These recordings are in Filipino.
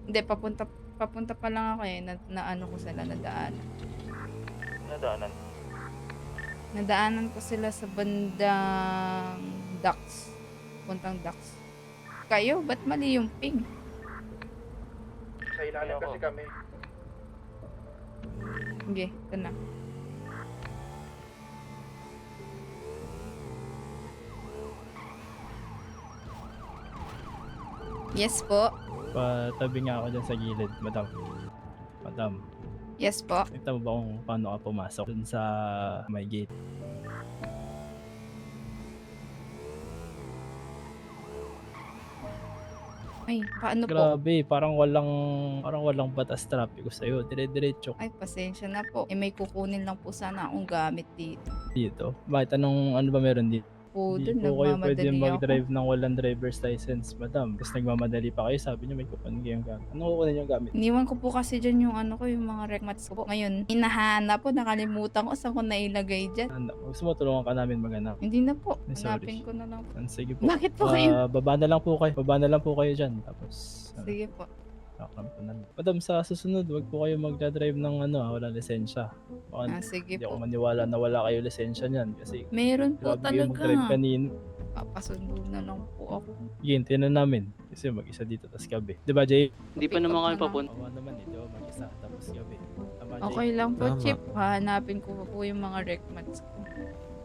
Hindi, papunta pa lang ako eh, na ano ko sila, Nadaanan. nadaanan ko sila sa bandang docks, puntang docks. Kayo, ba't mali yung ping? Sa ilalim Ayoko. kasi kami. Sige, ito na. Yes po. Patabi nga ako dyan sa gilid, madam. Madam, Yes po. kita mo ba kung paano ka pumasok dun sa may gate? Ay, paano po? Grabe, parang walang batas traffic ko sa'yo. Dire-diretso Ay, pasensya na po. Eh, may kukunin lang po sana akong gamit dito. dito. Bakit ano ba meron dito? Po, Hindi doon po kayo pwede nagmamadali ako. mag-drive ng walang driver's license, madam. Tapos nagmamadali pa kayo, sabi niyo may kukunin kayong gamit. Ano kukunin yung gamit? Iniwan ko po kasi dyan yung ano ko, yung mga rec mats ko po. Ngayon, hinahanap po, nakalimutan ko saan ko nailagay dyan. Ano, gusto mo tulungan ka namin maghanap? Hindi na po. Ay, sorry. Hanapin ko na lang po. Sige po. Bakit po kayo? Baba na lang po kayo. Baba na lang po kayo dyan. Tapos, Sige po. kakram ko na lang. Madam, sa susunod, wag po kayo magdadrive ng walang lisensya. Baka Sige hindi ako po. maniwala na wala kayo lisensya niyan. Kasi Meron po grabe yung mag-drive talaga. kanino. Papasundo na lang po ako. Hintayin na namin. Kasi mag-isa dito, tapos gabi. Di ba, Jay? Hindi pa naman kami papunta. Awa naman, di ba? Mag-isa, tapos gabi. Tama, Jay? Okay lang po, Tama. Chip. Hahanapin ko po yung mga rec mats ko.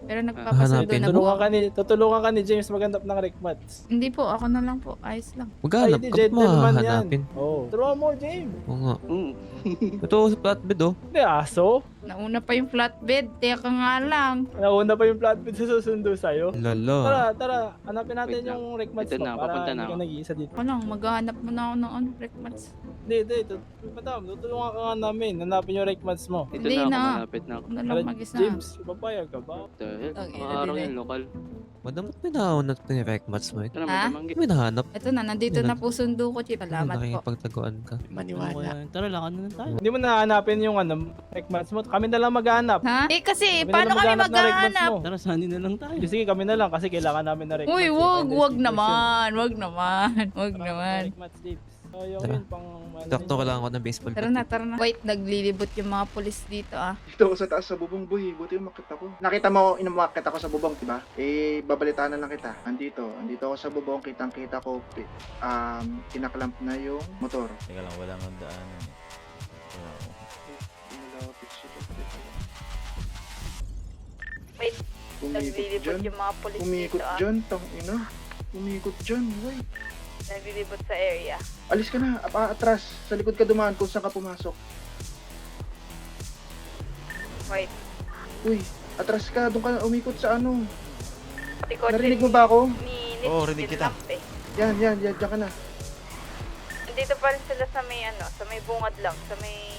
Pero nagpapasundo Hahanapin. na po Tutulungan ako. tutulungan ka ni James maghanap ng recmats. Hindi po, ako na lang po. Ayos lang. Maghanap Ay, di, ka gentleman pa, yan. hanapin. Oh. Tulungan mo, James. Oo nga. Mm. Ito sa flatbed oh. Hindi, aso. Nauna pa yung flatbed. Teka nga lang. Nauna pa yung flatbed sa susundo sa'yo. Lala. Tara. Hanapin natin Wait lang. yung recmats Ito mo na, para papunta hindi na ka ako. nag-iisa dito. Ako lang, maghahanap muna ako ng ano, rec mats. Hindi. Madam, tutulungan ka nga namin. Hanapin yung recmats mo. Ito Hindi na ako, na. malapit na ako. Ako na Pero lang mag-isa. James, papayag ka ba? The hell? Ang ina Mga araw nila yan, lokal. Madam, ba't may nahanap na yung recmats mo? Ito na, Ha? madamanggi. May nahanap. Ito na, nandito na po sundo ko, Chip. Salamat po. Nakikipagtaguan ka. Maniwala. Tara, lakad na lang tayo. Hindi mo nahanapin yung recmats mo. Kami na lang maghanap. Ha? Eh kasi, Kami na paano lang kami maghanap ng recmats maghahanap? mo. Tara, sani na lang tayo. Sige, kami na lang kasi kailangan namin na recmats. Uy, eh. wag Investigation. naman. Wag naman. Wag Kailangan naman. ng recmats, James. So, yung Tara. yun, pang... Doktor, kailangan ko ng baseball Tara bat. na. Wait, naglilibot yung mga pulis dito ah. Dito ako sa taas sa bubong, boy. Buti yung makita ko. Nakita mo, inamakit ako sa bubong, diba? Eh, babalitaan na lang kita. Andito ako sa bubong. Kitang-kita ko, kinaklamp na yung motor. Teka lang, wala nang daanan. Wala ako. Malapit siya. Wait, Umikot naglilibot dyan. yung mga pulis Umikot dito ah. dyan, ina. Umikot dyan, wait. Naglilibot sa area. Alis ka na, atras. Sa likod ka dumaan kung saan ka pumasok. Wait, Uy, atras ka, doon ka umikot sa ano. pati kotse Narinig mo ba ako? ni Oo, rinig kita. Yan, diyan ka na. Nandito pa rin sila sa may ano, sa may bungad lang, sa may